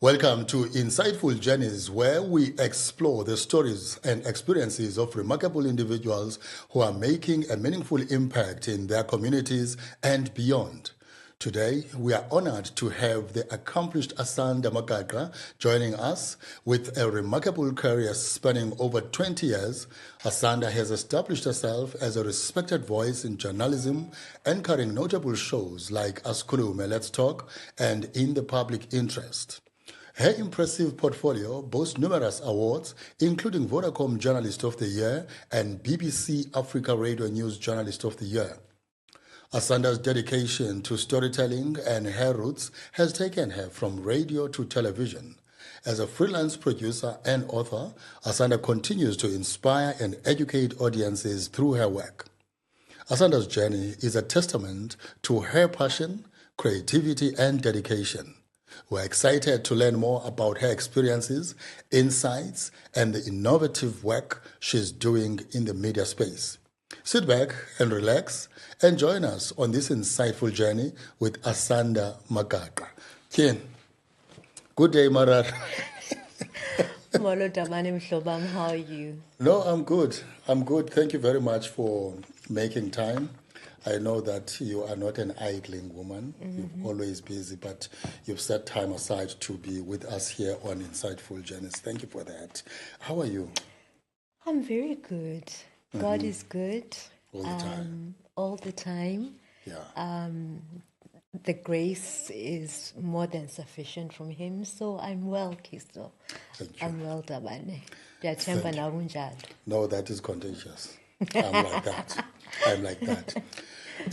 Welcome to Insightful Journeys, where we explore the stories and experiences of remarkable individuals who are making a meaningful impact in their communities and beyond. Today, we are honored to have the accomplished Asanda Magaqa joining us. With a remarkable career spanning over 20 years, Asanda has established herself as a respected voice in journalism, anchoring notable shows like Askulume Let's Talk and In the Public Interest. Her impressive portfolio boasts numerous awards, including Vodacom Journalist of the Year and BBC Africa Radio News Journalist of the Year. Asanda's dedication to storytelling and her roots has taken her from radio to television. As a freelance producer and author, Asanda continues to inspire and educate audiences through her work. Asanda's journey is a testament to her passion, creativity, and dedication. We're excited to learn more about her experiences, insights, and the innovative work she's doing in the media space. Sit back and relax and join us on this insightful journey with Asanda Magaqa. Ken, good day, Marar. Molo Tabane Mhlobam, how are you? No, I'm good. I'm good. Thank you very much for making time. I know that you are not an idling woman. Mm-hmm. You're always busy, but you've set time aside to be with us here on Insightful Journeys. Thank you for that. How are you? I'm very good. God is good. All the time. All the time. Yeah. The grace is more than sufficient from Him, so I'm well, Kisto. Thank you. I'm well, Tabane. No, that is contagious. I'm like that. I'm like that.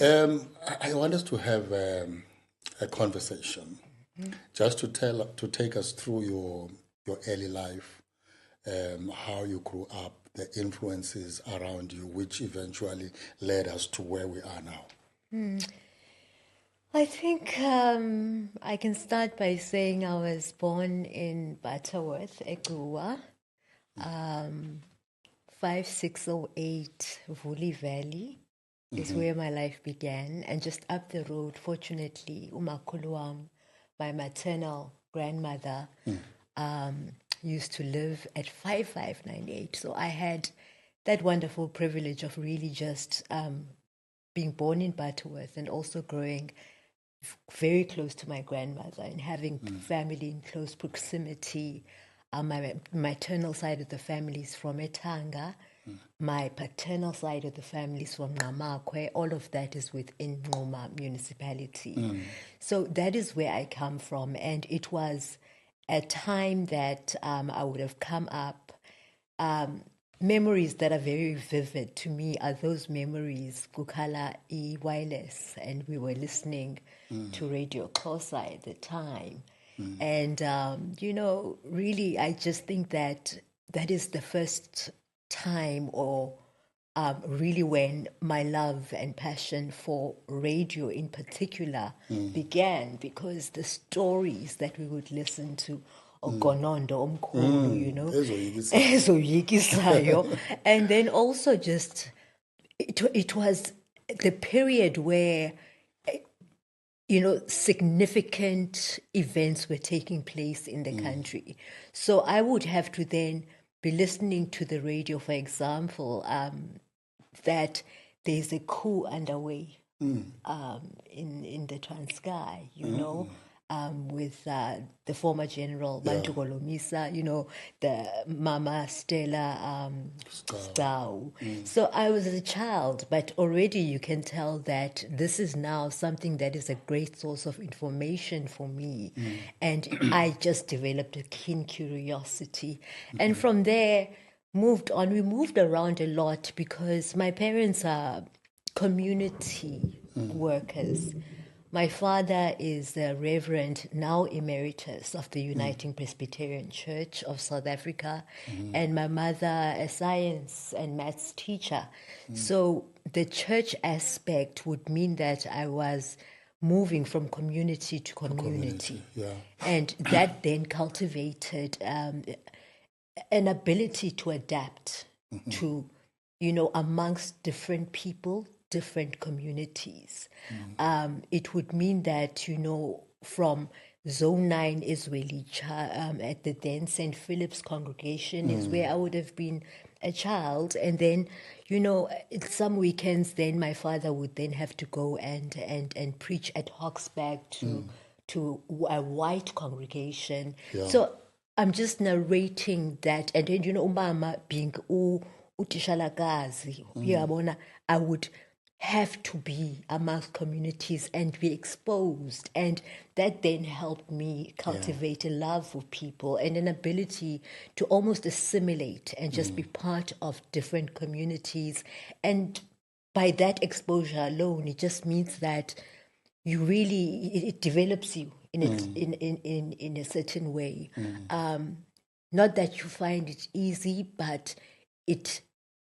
I want us to have a conversation, just to take us through your early life, how you grew up, the influences around you, which eventually led us to where we are now. I think I can start by saying I was born in Butterworth, Eguwa, 5608 Vuli Valley is where my life began. And just up the road, fortunately, Umakuluam, my maternal grandmother, used to live at 5598. So I had that wonderful privilege of really just being born in Butterworth and also growing very close to my grandmother and having family in close proximity. My maternal side of the family is from Etanga. My paternal side of the family is from Namakwe. All of that is within Ngoma municipality. So that is where I come from. And it was a time that I would have come up. Memories that are very vivid to me are those memories, Kukala wireless, and we were listening to Radio Kosa at the time. And, really, I just think that is the first time or really when my love and passion for radio in particular began, because the stories that we would listen to, Ogonondo, Omkhulu, Ezoyikisayo. And then also just, it was the period where significant events were taking place in the country. So I would have to then be listening to the radio, for example, that there's a coup underway in the Transkei, with the former General Bantu Golomisa, the Mama Stella Stau. So I was a child, but already you can tell that this is now something that is a great source of information for me. And I just developed a keen curiosity. And from there, moved on. We moved around a lot because my parents are community workers. My father is the Reverend, now Emeritus, of the Uniting Presbyterian Church of South Africa, and my mother a science and maths teacher. So the church aspect would mean that I was moving from community to community. And that then cultivated an ability to adapt to, amongst different people, different communities. It would mean that, from Zone 9 is really at the then St. Philip's congregation is where I would have been a child. And then, some weekends then my father would then have to go and preach at Hoxback to a white congregation. Yeah. So I'm just narrating that. And then, umama being utishalakazi, uyabona, I would have to be amongst communities and be exposed. And that then helped me cultivate a love for people and an ability to almost assimilate and just be part of different communities. And by that exposure alone, it just means that you really, it develops you in a certain way. Not that you find it easy, but it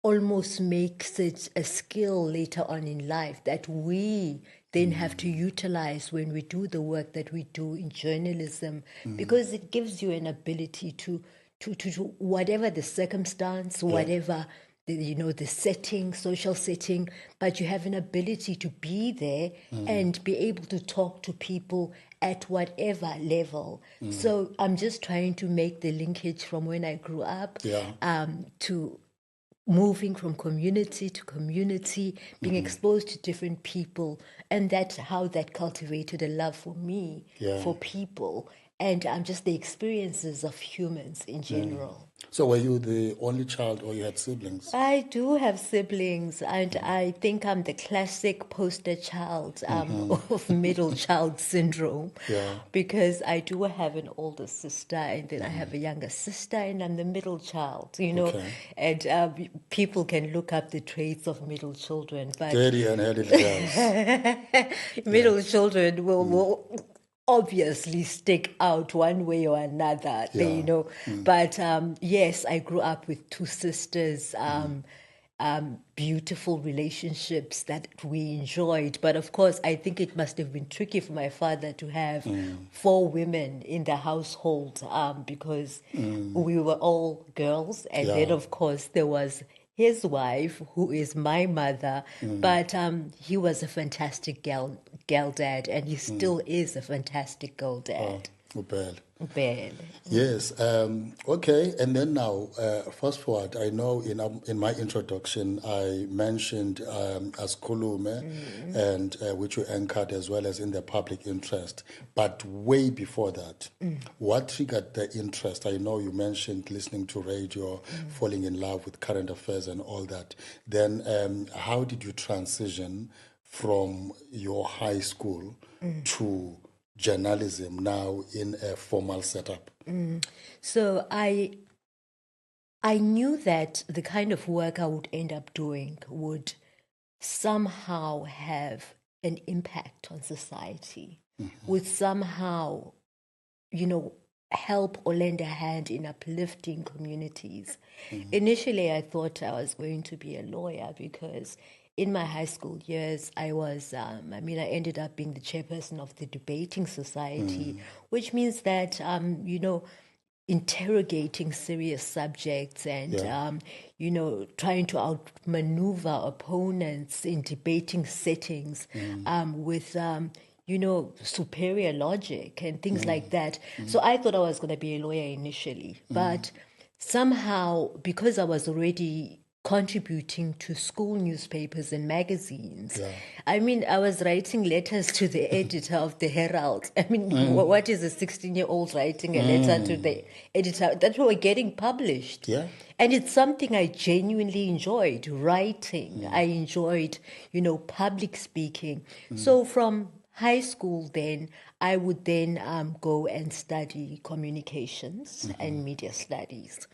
almost makes it a skill later on in life that we then have to utilize when we do the work that we do in journalism, because it gives you an ability to whatever the circumstance, whatever the setting, social setting, but you have an ability to be there and be able to talk to people at whatever level. So I'm just trying to make the linkage from when I grew up to moving from community to community, being exposed to different people, and that's how that cultivated a love for me, for people, and just the experiences of humans in general. So were you the only child or you had siblings? I do have siblings, and I think I'm the classic poster child of middle child syndrome, because I do have an older sister, and then I have a younger sister, and I'm the middle child, and people can look up the traits of middle children, but Daddy and headed girls. middle children will obviously stick out one way or another, But yes, I grew up with two sisters, beautiful relationships that we enjoyed. But of course, I think it must have been tricky for my father to have four women in the household, because we were all girls. And then, of course, there was his wife, who is my mother, but he was a fantastic girl dad, and he still is a fantastic girl dad. Bell. Bell. Yes. Okay. And then now, fast forward. I know in my introduction I mentioned as Kulume, and which you anchored as well as in the public interest. But way before that, what triggered the interest? I know you mentioned listening to radio, falling in love with current affairs, and all that. Then, how did you transition from your high school to journalism now in a formal setup? So I knew that the kind of work I would end up doing would somehow have an impact on society, would somehow, help or lend a hand in uplifting communities. Initially, I thought I was going to be a lawyer, because in my high school years, I was, I ended up being the chairperson of the debating society, which means that, interrogating serious subjects and, trying to outmaneuver opponents in debating settings with, superior logic and things like that. So I thought I was going to be a lawyer initially, but somehow, because I was already contributing to school newspapers and magazines. I was writing letters to the editor of the Herald. What is a 16-year-old writing a letter to the editor that were getting published? And it's something I genuinely enjoyed, writing. I enjoyed, public speaking. So from high school then, I would then go and study communications and media studies.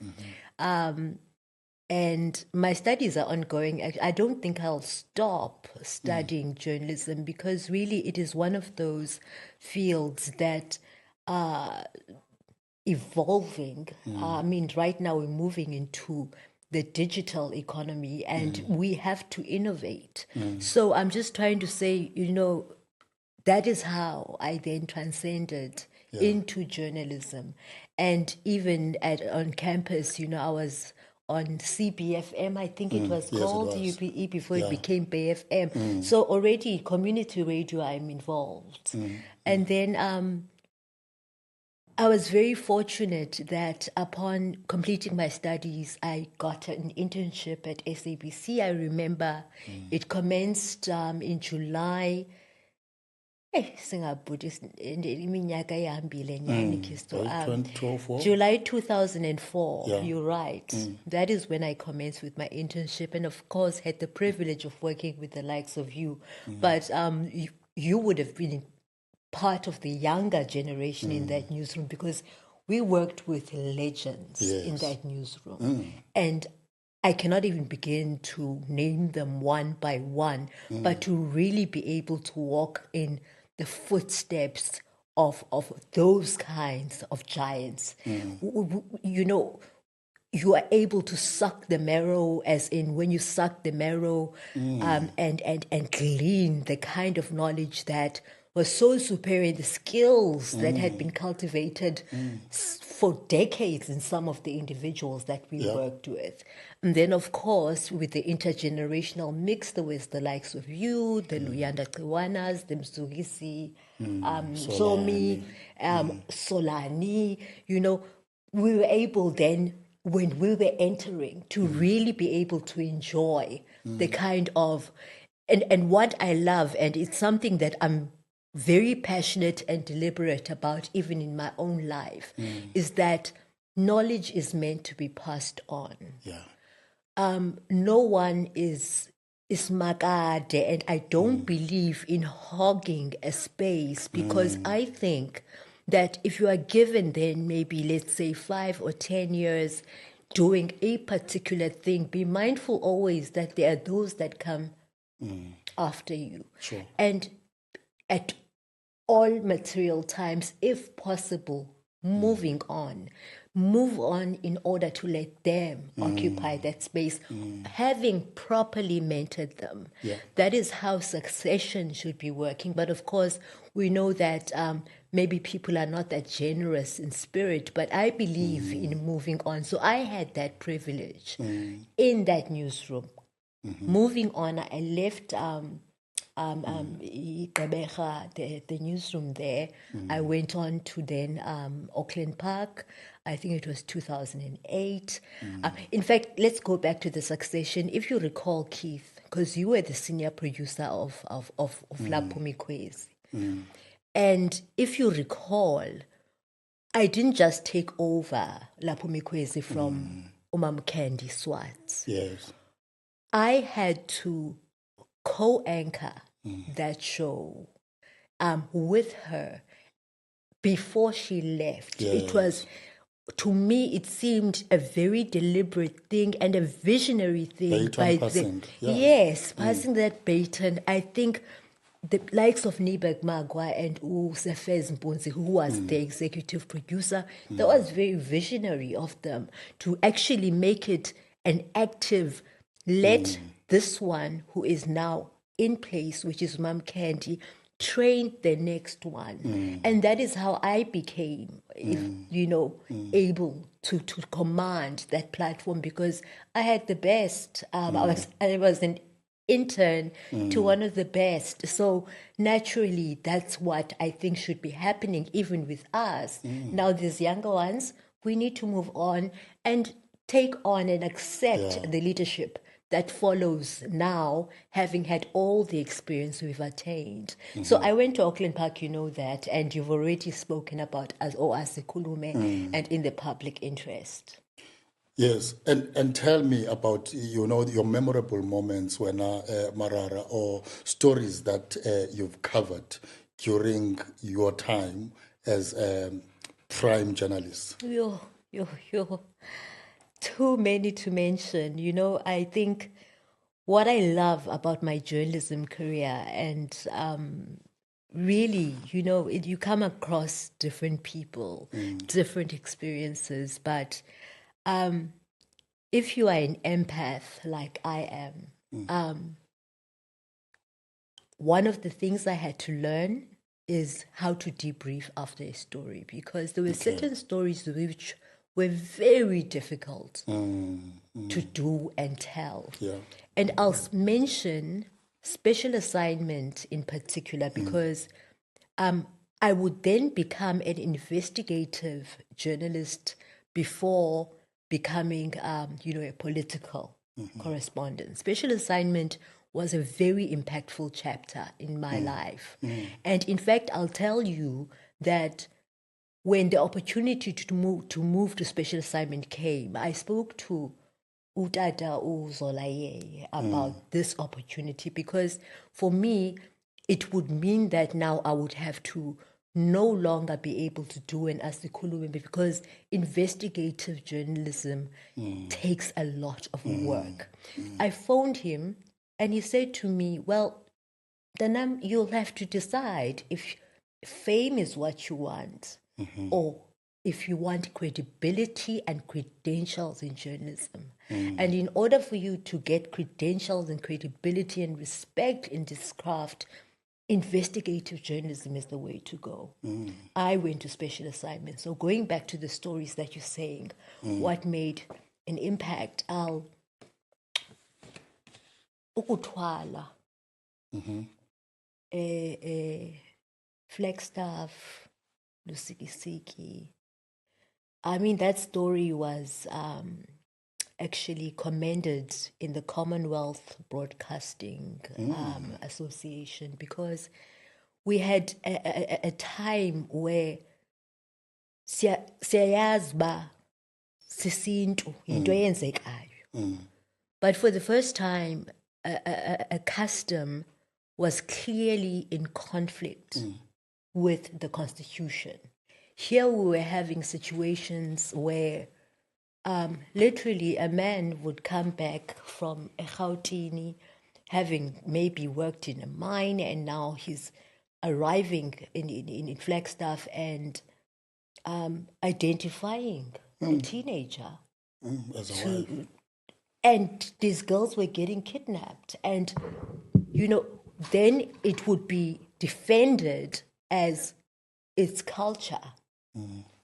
And my studies are ongoing. I don't think I'll stop studying journalism, because really it is one of those fields that are evolving. Right now we're moving into the digital economy, and we have to innovate. So I'm just trying to say, that is how I then transcended into journalism. And even on campus, I was on CBFM, I think it was called UPE before it became BFM. So already community radio, I'm involved. And then I was very fortunate that upon completing my studies, I got an internship at SABC. I remember it commenced in July. Singapore, iminyaka ihambile nyhani Khisto. 2024? July 2004, Yeah. you're right. That is when I commenced with my internship, and of course had the privilege of working with the likes of you. But you would have been part of the younger generation in that newsroom, because we worked with legends in Yes. that newsroom. And I cannot even begin to name them one by one, but to really be able to walk in the footsteps of those kinds of giants. You know, you are able to suck the marrow, as in when you suck the marrow, and glean the kind of knowledge that was so superior, the skills that had been cultivated for decades in some of the individuals that we worked with. And then, of course, with the intergenerational mix, there was the likes of you, the Luyanda Kiwanas, the Msugisi, Somi, Solani. You know, we were able then, when we were entering, to really be able to enjoy the kind of, and what I love, and it's something that I'm very passionate and deliberate about, even in my own life, is that knowledge is meant to be passed on. Yeah. No one is magade, and I don't believe in hogging a space, because I think that if you are given then maybe, let's say, 5 or 10 years doing a particular thing, be mindful always that there are those that come after you. Sure. And at all material times, if possible, moving on. Move on in order to let them occupy that space, having properly mentored them. Yeah. That is how succession should be working. But of course, we know that maybe people are not that generous in spirit, but I believe in moving on. So I had that privilege in that newsroom. Moving on, I left the newsroom there. I went on to then Auckland Park. I think it was 2008. In fact, let's go back to the succession. If you recall, Keith, because you were the senior producer of Lapumi Quiz. And if you recall, I didn't just take over Lapumi Quiz from Umam Candy Swats. Yes. I had to co-anchor that show with her before she left. Yes. It was, to me, it seemed a very deliberate thing and a visionary thing. Baton passing. Yes, passing that baton. I think the likes of Nibek Magwa and Sefez Mponzi, who was the executive producer, that was very visionary of them to actually make it an active, let this one who is now in place, which is Mam Candy, train the next one. And that is how I became, able to command that platform, because I had the best. I was an intern to one of the best. So naturally, that's what I think should be happening even with us. Now, these younger ones, we need to move on and take on and accept the leadership that follows now, having had all the experience we've attained. So I went to Auckland Park, you know that, and you've already spoken about as Asekulume and in the public interest. Yes, and tell me about, your memorable moments when Marara, or stories that you've covered during your time as a prime journalist. Yo. Too many to mention. I think what I love about my journalism career, and really, you come across different people, different experiences, but if you are an empath like I am, one of the things I had to learn is how to debrief after a story, because there were certain stories which were very difficult to do and tell. Yeah. And I'll mention special assignment in particular, because I would then become an investigative journalist before becoming, a political correspondent. Special assignment was a very impactful chapter in my life. And in fact, I'll tell you that when the opportunity to move to special assignment came, I spoke to Utata Uzolaye about this opportunity, because for me, it would mean that now I would have to no longer be able to do an Asikhulume, because investigative journalism takes a lot of work. I phoned him and he said to me, well, then you'll have to decide if fame is what you want, or if you want credibility and credentials in journalism. And in order for you to get credentials and credibility and respect in this craft, investigative journalism is the way to go. I went to special assignments. So going back to the stories that you're saying, what made an impact? Ukutwala, Flagstaff, Lusikisiki. I mean, that story was actually commended in the Commonwealth Broadcasting Association, because we had a time where siyayazi ba sisintu into eyenzekayo, but for the first time a custom was clearly in conflict with the Constitution. Here we were having situations where literally a man would come back from Egautini, having maybe worked in a mine, and now he's arriving in Flagstaff and identifying a teenager. As a wife. And these girls were getting kidnapped. And, then it would be defended as its culture.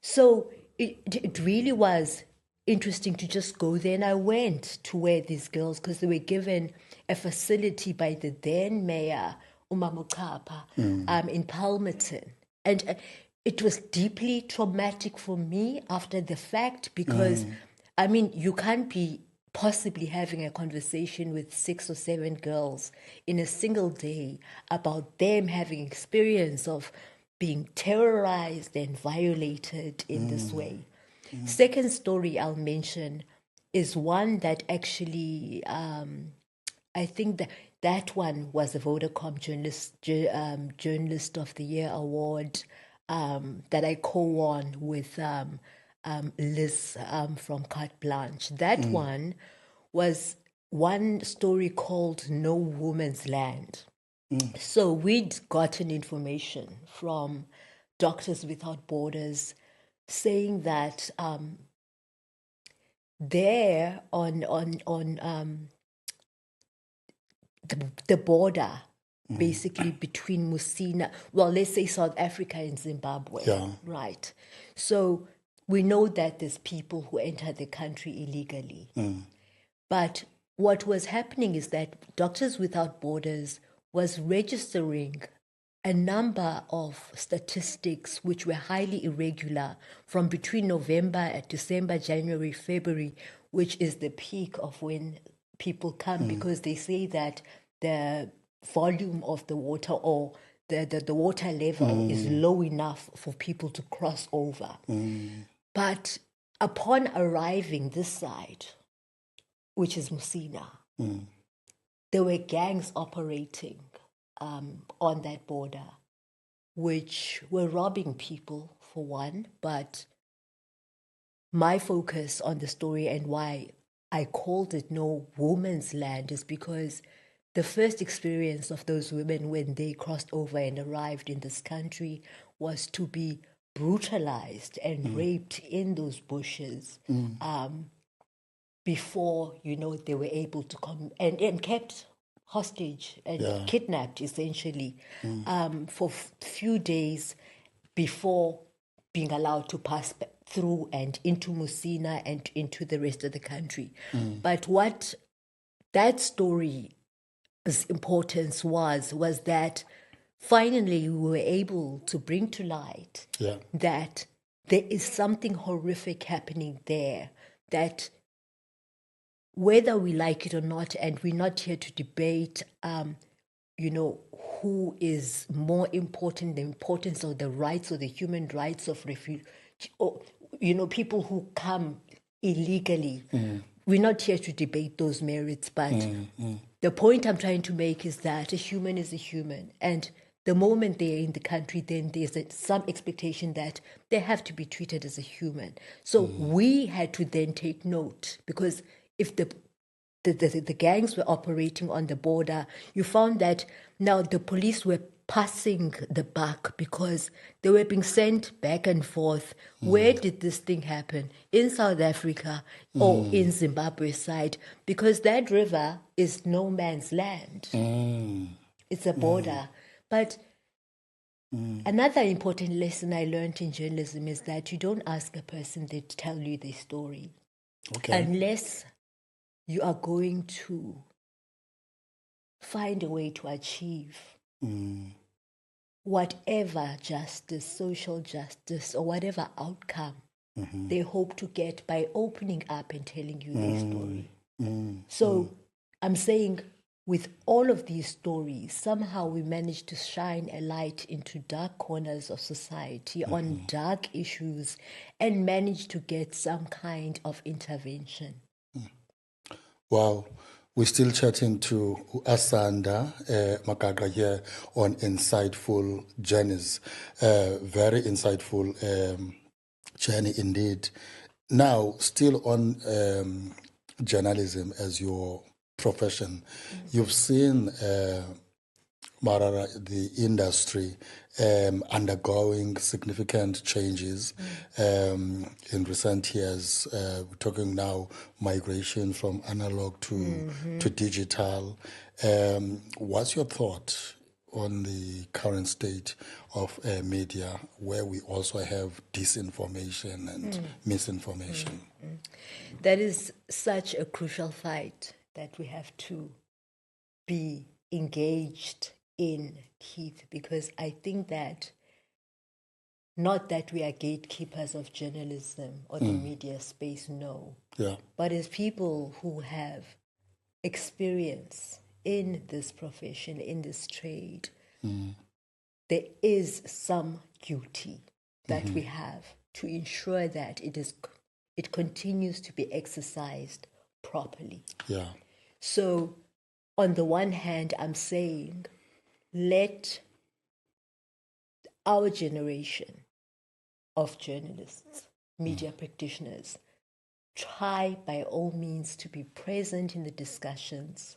So it really was interesting to just go there. And I went to where these girls, because they were given a facility by the then mayor, Magaqa.MP4, in Palmerton. And it was deeply traumatic for me after the fact, because, I mean, you can't be possibly having a conversation with 6 or 7 girls in a single day about them having experience of being terrorized and violated in this way. Second story I'll mention is one that actually, I think that one was a Vodacom Journalist of the Year award that I co-won with Liz from Carte Blanche. That one was one story called No Woman's Land. So we'd gotten information from Doctors Without Borders saying that there on the border, basically between Musina, well, let's say South Africa and Zimbabwe, right? So we know that there's people who enter the country illegally. But what was happening is that Doctors Without Borders was registering a number of statistics which were highly irregular from between November, December, January, February, which is the peak of when people come, because they say that the volume of the water, or the water level is low enough for people to cross over. But upon arriving this side, which is Musina, there were gangs operating on that border, which were robbing people, for one. But my focus on the story, and why I called it No Woman's Land, is because the first experience of those women when they crossed over and arrived in this country was to be brutalized and raped in those bushes before, they were able to come and kept hostage and kidnapped, essentially, for few days before being allowed to pass through and into Musina and into the rest of the country. But what that story's importance was that finally we were able to bring to light Yeah. that there is something horrific happening there, that whether we like it or not, and we're not here to debate, who is more important, the importance of the rights or the human rights of refugees, or, people who come illegally. We're not here to debate those merits, but the point I'm trying to make is that a human is a human. And the moment they're in the country, then there's some expectation that they have to be treated as a human. So we had to then take note, because if the gangs were operating on the border, you found that now the police were passing the buck because they were being sent back and forth. Where did this thing happen? In South Africa or in Zimbabwe side? Because that river is no man's land. It's a border. But another important lesson I learned in journalism is that you don't ask a person to tell you their story. Okay. Unless you are going to find a way to achieve whatever justice, social justice, or whatever outcome they hope to get by opening up and telling you their story. So I'm saying with all of these stories, somehow we managed to shine a light into dark corners of society on dark issues and managed to get some kind of intervention. Wow. We're still chatting to Asanda Magaqa here on Insightful Journeys. Very insightful journey indeed. Now, still on journalism as your profession, you've seen Marara, the industry undergoing significant changes in recent years. We're talking now migration from analog to digital. What's your thought on the current state of media, where we also have disinformation and misinformation? That is such a crucial fight that we have to be engaged in, Keith, because I think that not that we are gatekeepers of journalism or the media space, no. Yeah. But as people who have experience in this profession, in this trade, there is some duty that we have to ensure that it continues to be exercised properly. Yeah. So on the one hand, I'm saying, let our generation of journalists, media practitioners, try by all means to be present in the discussions,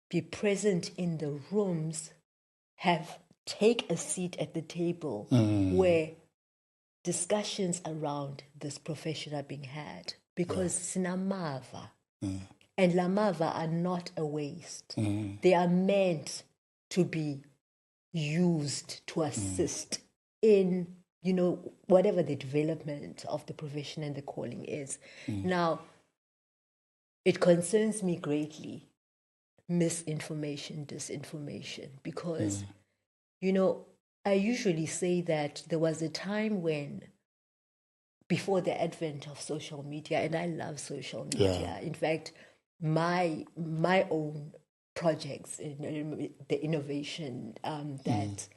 be present in the rooms, take a seat at the table where discussions around this profession are being had, because sinamava. And lamava are not a waste. They are meant to be used to assist in, whatever the development of the profession and the calling is. Now, it concerns me greatly, misinformation, disinformation, because, I usually say that there was a time when, before the advent of social media, and I love social media. In fact, my own projects, the innovation that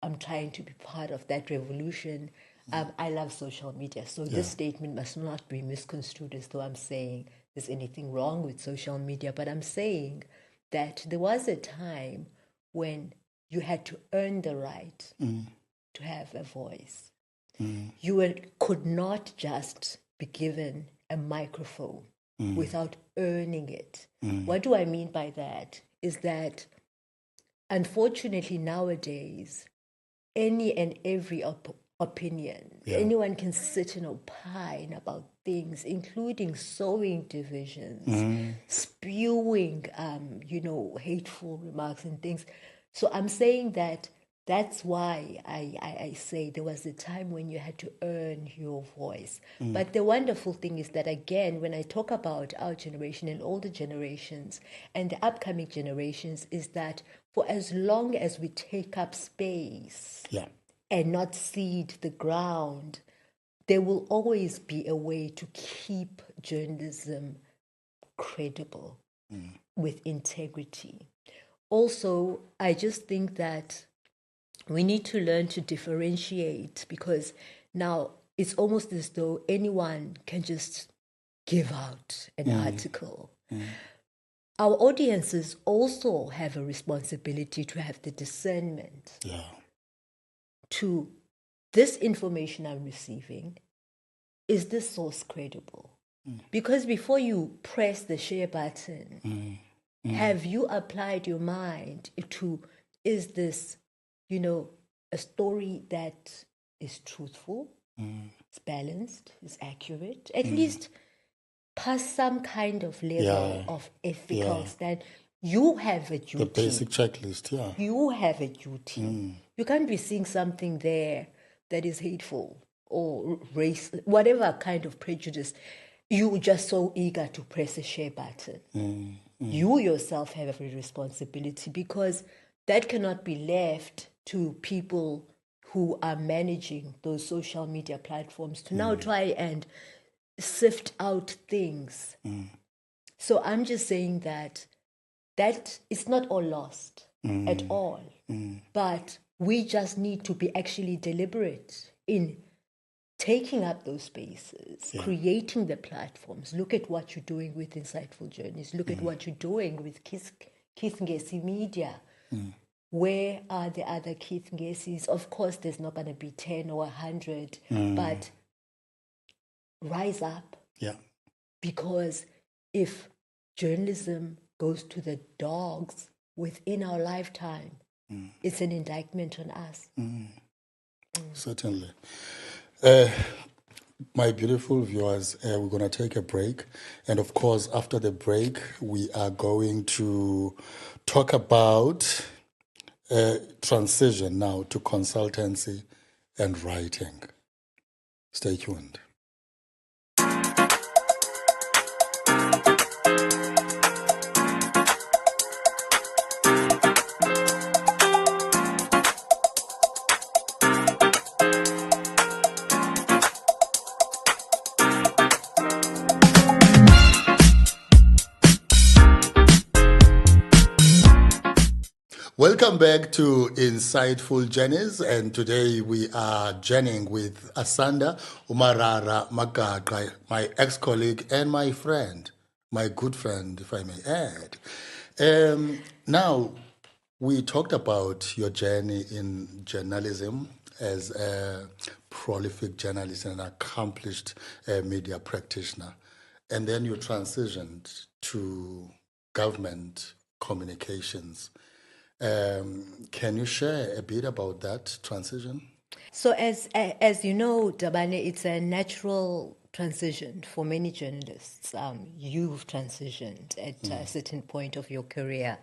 I'm trying to be part of, that revolution, I love social media. So this statement must not be misconstrued as though I'm saying there's anything wrong with social media, but I'm saying that there was a time when you had to earn the right to have a voice. You could not just be given a microphone without earning it. What do I mean by that? Is that, unfortunately, nowadays, any and every opinion, anyone can sit and opine about things, including sowing divisions, spewing, hateful remarks and things. So I'm saying that That's why I say there was a time when you had to earn your voice. But the wonderful thing is that, again, when I talk about our generation and older generations and the upcoming generations, is that for as long as we take up space and not seed the ground, there will always be a way to keep journalism credible with integrity. Also, I just think that we need to learn to differentiate, because now it's almost as though anyone can just give out an article. Our audiences also have a responsibility to have the discernment to, this information I'm receiving, is this source credible? Because before you press the share button, have you applied your mind to, is this, a story that is truthful, is balanced, is accurate, at least past some kind of level of ethical stand? You have a duty. The basic checklist, You have a duty. You can't be seeing something there that is hateful or race, whatever kind of prejudice. You just so eager to press a share button. You yourself have a responsibility, because that cannot be left to people who are managing those social media platforms to now try and sift out things. So I'm just saying that it's not all lost at all, but we just need to be actually deliberate in taking up those spaces, creating the platforms. Look at what you're doing with Insightful Journeys. Look at what you're doing with Keith Ngesi Media. Where are the other Keith Ngesis? Of course, there's not going to be 10 or 100, but rise up. Because if journalism goes to the dogs within our lifetime, it's an indictment on us. Certainly. My beautiful viewers, we're going to take a break. And of course, after the break, we are going to talk about transition now to consultancy and writing. Stay tuned. Welcome back to Insightful Journeys, and today we are journeying with Asanda Umarara Magaqa, my ex-colleague and my friend, my good friend, if I may add. Now, we talked about your journey in journalism as a prolific journalist and an accomplished media practitioner, and then you transitioned to government communications. Can you share a bit about that transition? So as you know, Dabane, it's a natural transition for many journalists. You've transitioned at a certain point of your career.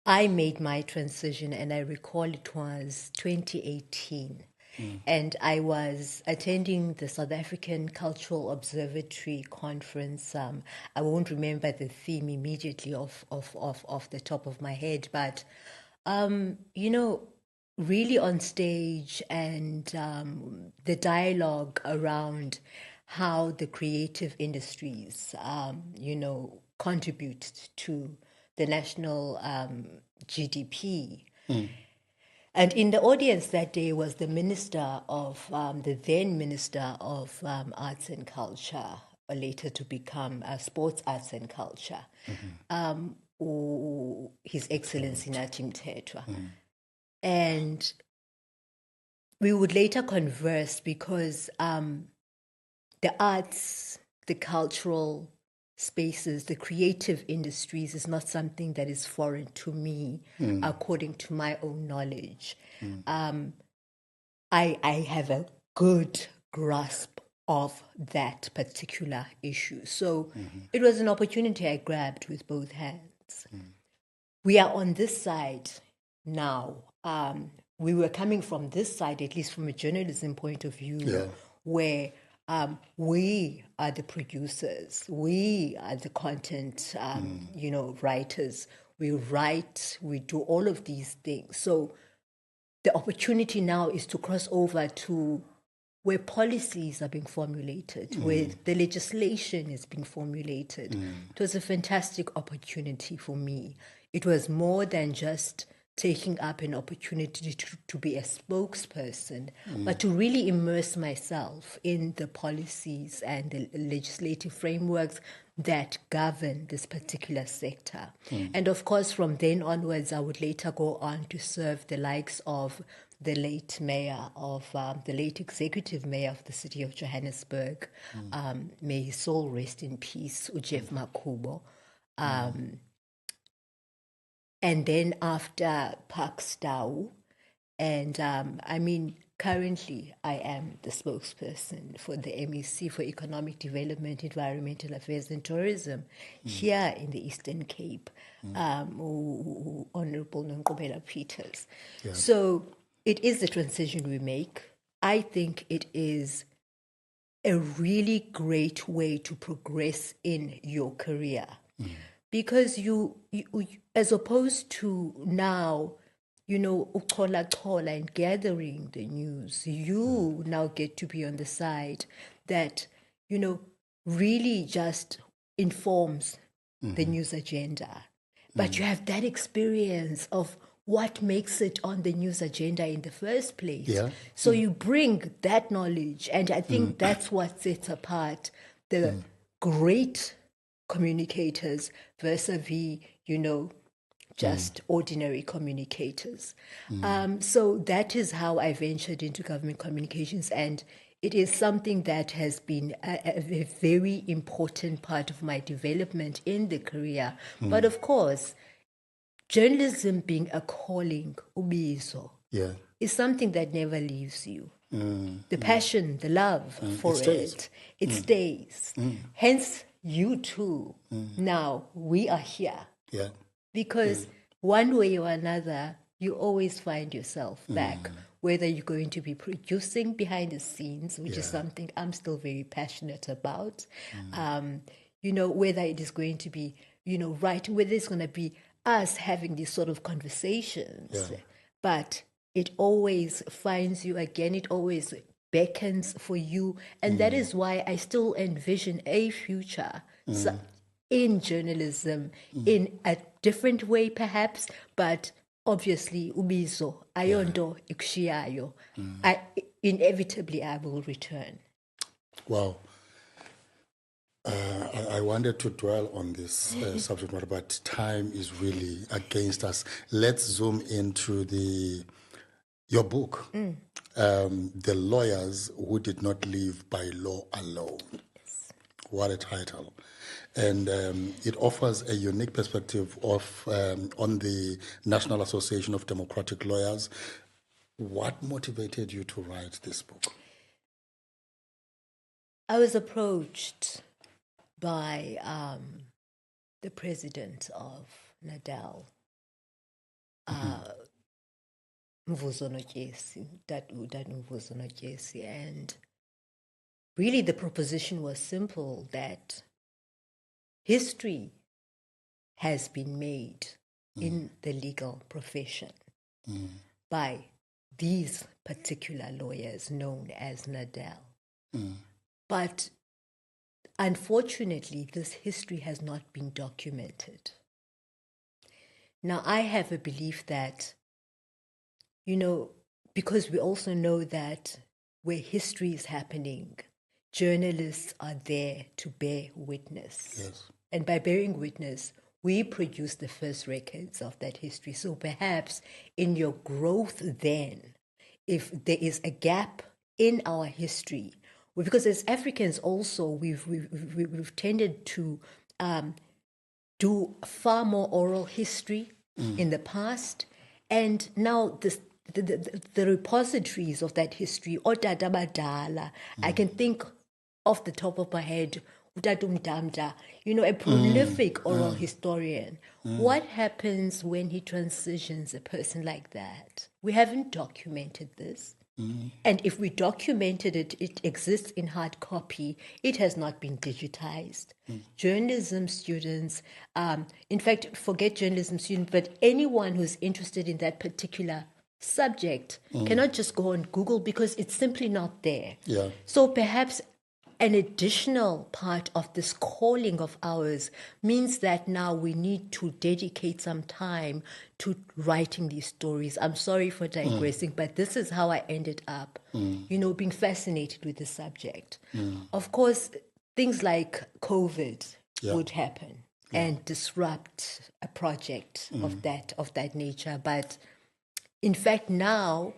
I made my transition, and I recall it was 2018. And I was attending the South African Cultural Observatory conference. I won't remember the theme immediately off the top of my head, but really on stage, and the dialogue around how the creative industries, contribute to the national GDP. And in the audience that day was the minister of, the then Minister of Arts and Culture, later to become Sports Arts and Culture, His Excellency Nathi Mthethwa. And we would later converse, because the arts, the cultural spaces, the creative industries is not something that is foreign to me, according to my own knowledge. I have a good grasp of that particular issue. So it was an opportunity I grabbed with both hands. We are on this side now, we were coming from this side, at least from a journalism point of view, Yeah. where we are the producers, we are the content, writers. We write, we do all of these things. So the opportunity now is to cross over to where policies are being formulated, where the legislation is being formulated. It was a fantastic opportunity for me. It was more than just taking up an opportunity to be a spokesperson, but to really immerse myself in the policies and the legislative frameworks that govern this particular sector. And of course, from then onwards, I would later go on to serve the likes of the late executive mayor of the city of Johannesburg. May his soul rest in peace, Jeff Makubo. And then after Pakstow, and currently I am the spokesperson for the MEC for Economic Development, Environmental Affairs and Tourism here in the Eastern Cape, Honorable Nonqubela Peters. Yeah. So it is the transition we make. I think it is a really great way to progress in your career. Because you, as opposed to now, uchola and gathering the news, you now get to be on the side that, really just informs the news agenda. But you have that experience of what makes it on the news agenda in the first place. Yeah. So you bring that knowledge, and I think that's what sets apart the great communicators vis-a-vis, just ordinary communicators. So that is how I ventured into government communications, and it is something that has been a very important part of my development in the career. But of course, journalism being a calling, ubizo, is something that never leaves you. The passion, the love for it stays. Hence, you too. Now, we are here. Yeah. Because one way or another, you always find yourself back, whether you're going to be producing behind the scenes, which is something I'm still very passionate about, whether it is going to be, writing, whether it's going to be us having these sort of conversations. But it always finds you again, it always beckons for you. And that is why I still envision a future in journalism in a different way perhaps, but obviously ubizo ayondo ikushiyayo. Inevitably I will return. Wow. I wanted to dwell on this subject matter, but time is really against us. Let's zoom into your book, The Lawyers Who Did Not Live by Law Alone. Yes. What a title. And it offers a unique perspective on the National Association of Democratic Lawyers. What motivated you to write this book? I was approached by the president of NADAL, Mvuzo Notyesi, Mvuzo Notyesi, and really the proposition was simple, that history has been made in the legal profession by these particular lawyers known as NADAL. But unfortunately, this history has not been documented. Now, I have a belief that, because we also know that where history is happening, journalists are there to bear witness. Yes. And by bearing witness, we produce the first records of that history. So perhaps in your growth then, if there is a gap in our history, because as Africans also, we've tended to do far more oral history in the past, and now the repositories of that history, Otata Badala, I can think off the top of my head Utatum Damda, a prolific oral historian. What happens when he transitions a person like that? We haven't documented this. And if we documented it, it exists in hard copy. It has not been digitized. Journalism students, in fact, forget journalism students, but anyone who's interested in that particular subject cannot just go on Google because it's simply not there. Yeah. So perhaps an additional part of this calling of ours means that now we need to dedicate some time to writing these stories. I'm sorry for digressing, but this is how I ended up, being fascinated with the subject. Of course, things like COVID would happen and disrupt a project of that nature. But in fact, now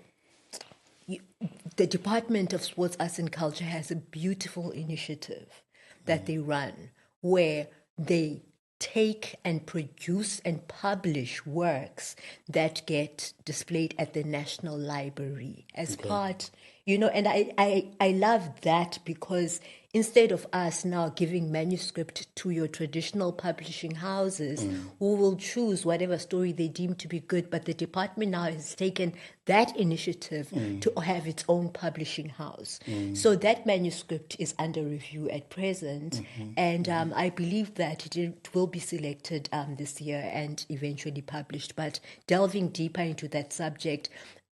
the Department of Sports, Arts and Culture has a beautiful initiative that they run where they take and produce and publish works that get displayed at the National Library as part, and I love that because instead of us now giving manuscript to your traditional publishing houses who will choose whatever story they deem to be good, but the department now has taken that initiative to have its own publishing house. So that manuscript is under review at present, and I believe that it will be selected this year and eventually published. But delving deeper into that subject,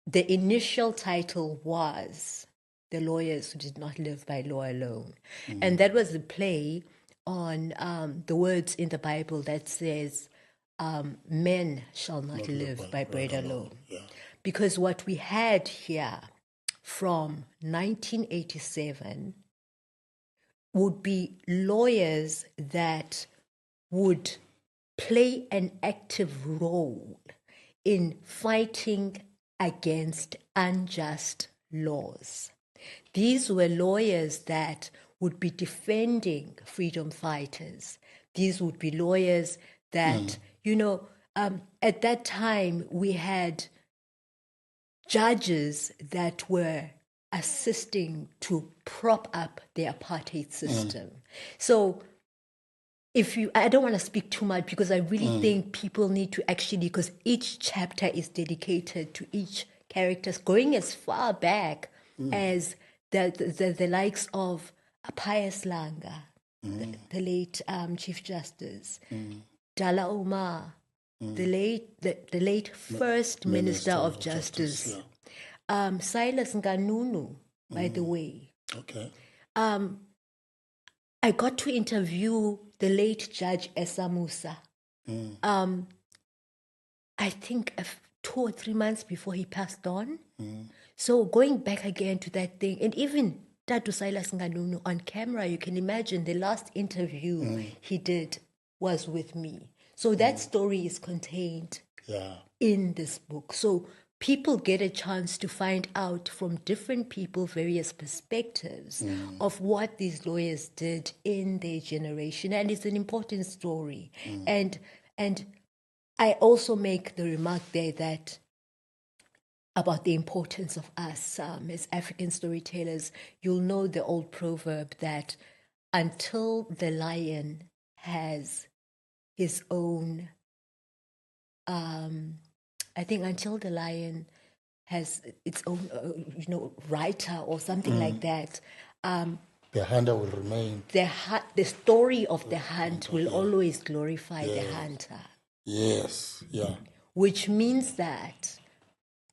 the initial title was The Lawyers Who Did Not Live by Law Alone. And that was a play on the words in the Bible that says, men shall not live by bread alone. Yeah. Because what we had here from 1987 would be lawyers that would play an active role in fighting against unjust laws. These were lawyers that would be defending freedom fighters. These would be lawyers that, at that time we had judges that were assisting to prop up the apartheid system. So I don't want to speak too much because I really think people need to actually, because each chapter is dedicated to each character, going as far back as the likes of Pius Langa, the late Chief Justice, Dala Omar, the late First Minister of Justice, Silas Nganunu, by the way. Okay. I got to interview the late Judge Esa Musa. I think 2 or 3 months before he passed on. So going back again to that thing, and even Tatu Silas Nganunu on camera, you can imagine the last interview he did was with me. So that story is contained in this book. So people get a chance to find out from different people various perspectives of what these lawyers did in their generation. And it's an important story. And I also make the remark there that about the importance of us as African storytellers. You'll know the old proverb that until the lion has his own, I think until the lion has its own, writer or something like that, The hunter will remain. the story of the hunt will always glorify the hunter. Yes, yeah. Which means that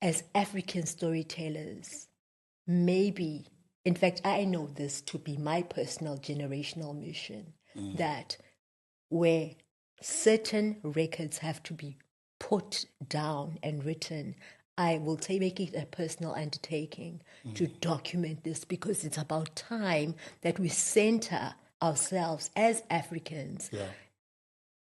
as African storytellers, maybe, in fact, I know this to be my personal generational mission, that where certain records have to be put down and written, I will make it a personal undertaking to document this, because it's about time that we center ourselves as Africans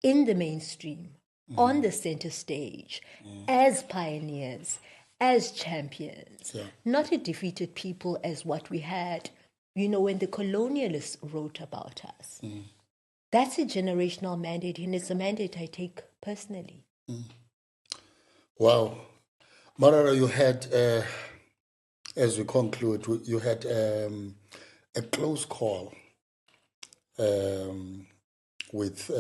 in the mainstream, on the center stage, as pioneers, as champions, not a defeated people as what we had, when the colonialists wrote about us. That's a generational mandate, and it's a mandate I take personally. Wow. Marara, you had, as we conclude, you had a close call with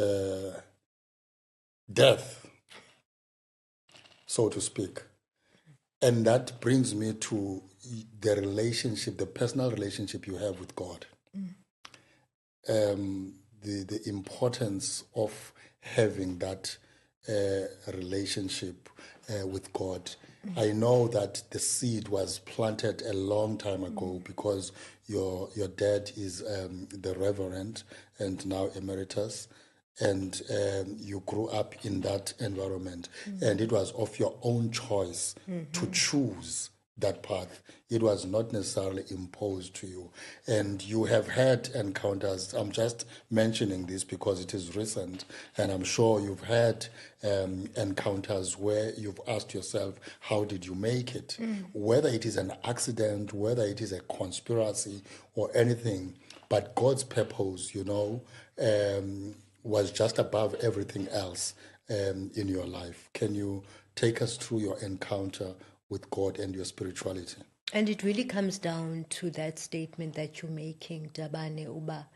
death, so to speak. And that brings me to the relationship, the personal relationship you have with God. The importance of having that relationship with God. I know that the seed was planted a long time ago because your dad is the Reverend and now Emeritus, and you grew up in that environment, and it was of your own choice to choose that path. It was not necessarily imposed to you. And you have had encounters. I'm just mentioning this because it is recent, and I'm sure you've had encounters where you've asked yourself, how did you make it? Whether it is an accident, whether it is a conspiracy or anything, but God's purpose, was just above everything else in your life. Can you take us through your encounter with God and your spirituality? And it really comes down to that statement that you're making, Dabane Uba,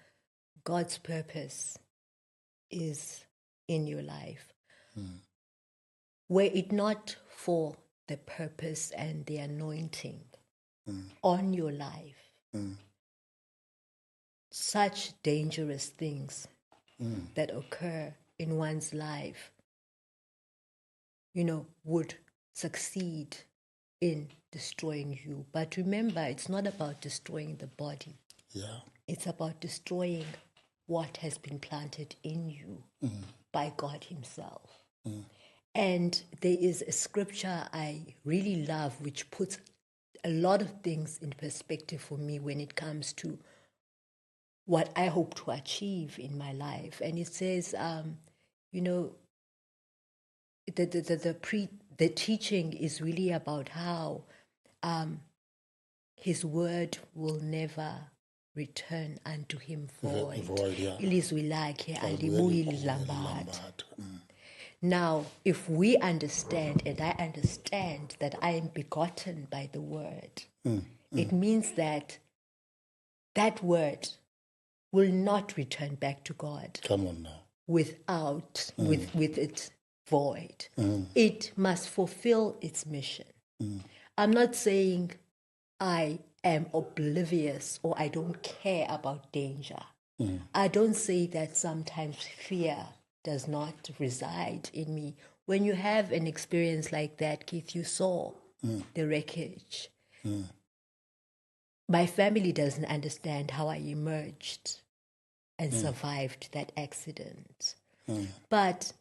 God's purpose is in your life. Were it not for the purpose and the anointing on your life, such dangerous things that occur in one's life, would succeed in destroying you. But remember, it's not about destroying the body. Yeah. It's about destroying what has been planted in you by God Himself. And there is a scripture I really love which puts a lot of things in perspective for me when it comes to what I hope to achieve in my life. And it says, the teaching is really about how His word will never return unto Him void. Ilizwi lakhe alibuyi lilambatha. Now, if we understand, and I understand that I am begotten by the word, it means that that word will not return back to God. Come on now. With it void. It must fulfill its mission. I'm not saying I am oblivious or I don't care about danger. I don't say that sometimes fear does not reside in me. When you have an experience like that, Keith, you saw the wreckage. My family doesn't understand how I emerged and survived that accident. But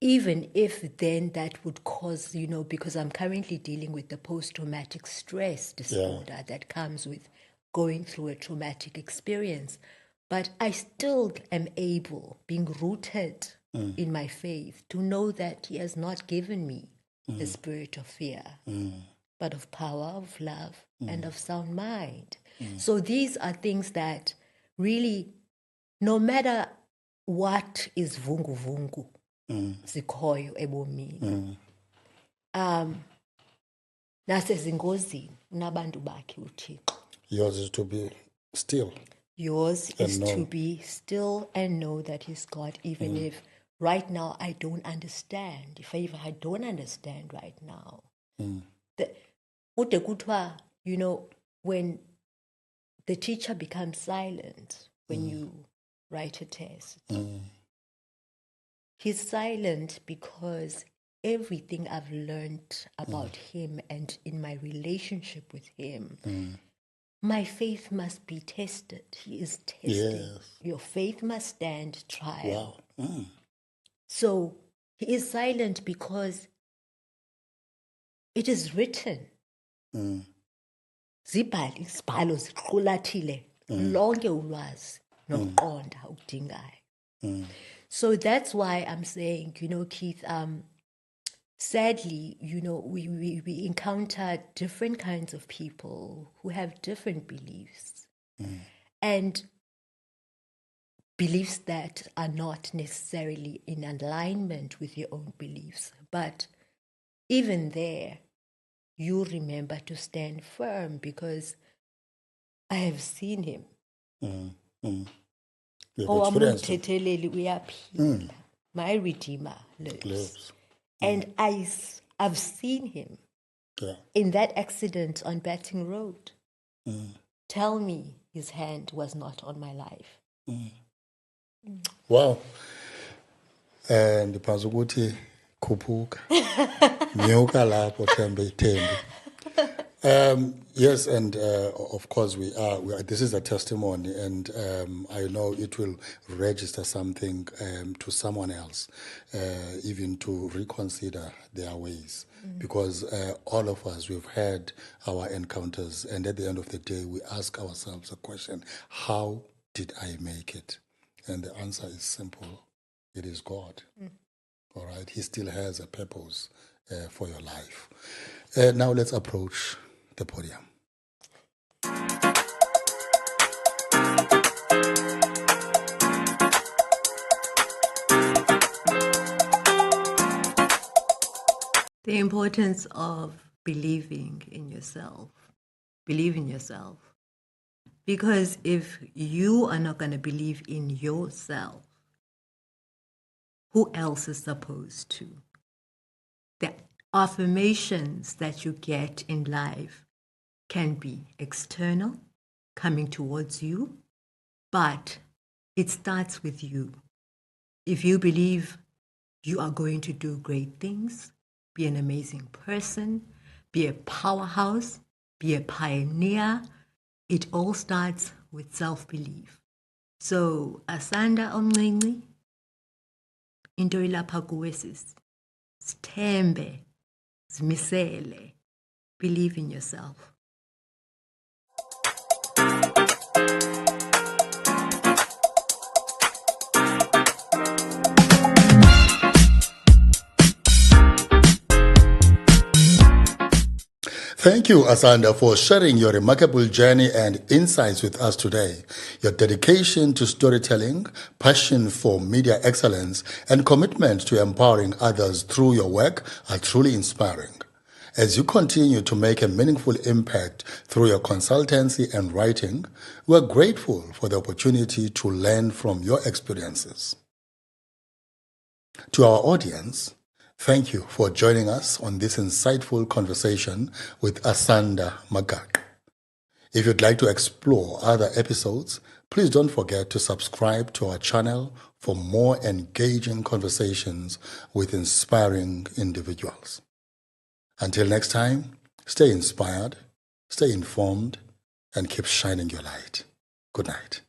even if then that would cause, because I'm currently dealing with the post-traumatic stress disorder that comes with going through a traumatic experience, but I still am able, being rooted in my faith, to know that He has not given me the spirit of fear, but of power, of love, and of sound mind. So these are things that really, no matter what is vungu vungu, zikhoyo ebomini, nasezingozini unabantu bakhe uThixo. Yours is to be still. Yours is to be still and know that He's God, even if right now I don't understand. If I don't understand right now. When the teacher becomes silent when you write a test, he's silent because everything I've learned about Him and in my relationship with Him, my faith must be tested. He is testing. Yes. Your faith must stand trial. Wow. So He is silent because it is written. Isibhalo ziqulathile lonke ulwazi nokuqonda ukudingayo. So that's why I'm saying, Keith, sadly, we encounter different kinds of people who have different beliefs and beliefs that are not necessarily in alignment with your own beliefs. But even there, you remember to stand firm because I have seen Him You've experienced it. Owamungithetheleli uyaphila. My Redeemer lives. Lives. And I've seen him Yeah. in that accident on Batting Road. Tell me his hand was not on my life. Wow. And ukuthi khuphuka. Nyuka lapho thembe ithembe. Yes, and of course we are. This is a testimony, and I know it will register something to someone else, even to reconsider their ways. Because all of us, we've had our encounters, and at the end of the day, we ask ourselves a question: how did I make it? And the answer is simple: it is God. All right, He still has a purpose for your life. Now let's approach the podium. The importance of believing in yourself. Believe in yourself. Because if you are not going to believe in yourself, who else is supposed to? The affirmations that you get in life can be external, coming towards you, but it starts with you. If you believe you are going to do great things, be an amazing person, be a powerhouse, be a pioneer, it all starts with self-belief. So, Asanda omncinci, into ilapha kuwe sis. Sithembe, zimisele, believe in yourself. Thank you, Asanda, for sharing your remarkable journey and insights with us today. Your dedication to storytelling, passion for media excellence, and commitment to empowering others through your work are truly inspiring. As you continue to make a meaningful impact through your consultancy and writing, we're grateful for the opportunity to learn from your experiences. To our audience, thank you for joining us on this insightful conversation with Asanda Magaqa. If you'd like to explore other episodes, please don't forget to subscribe to our channel for more engaging conversations with inspiring individuals. Until next time, stay inspired, stay informed, and keep shining your light. Good night.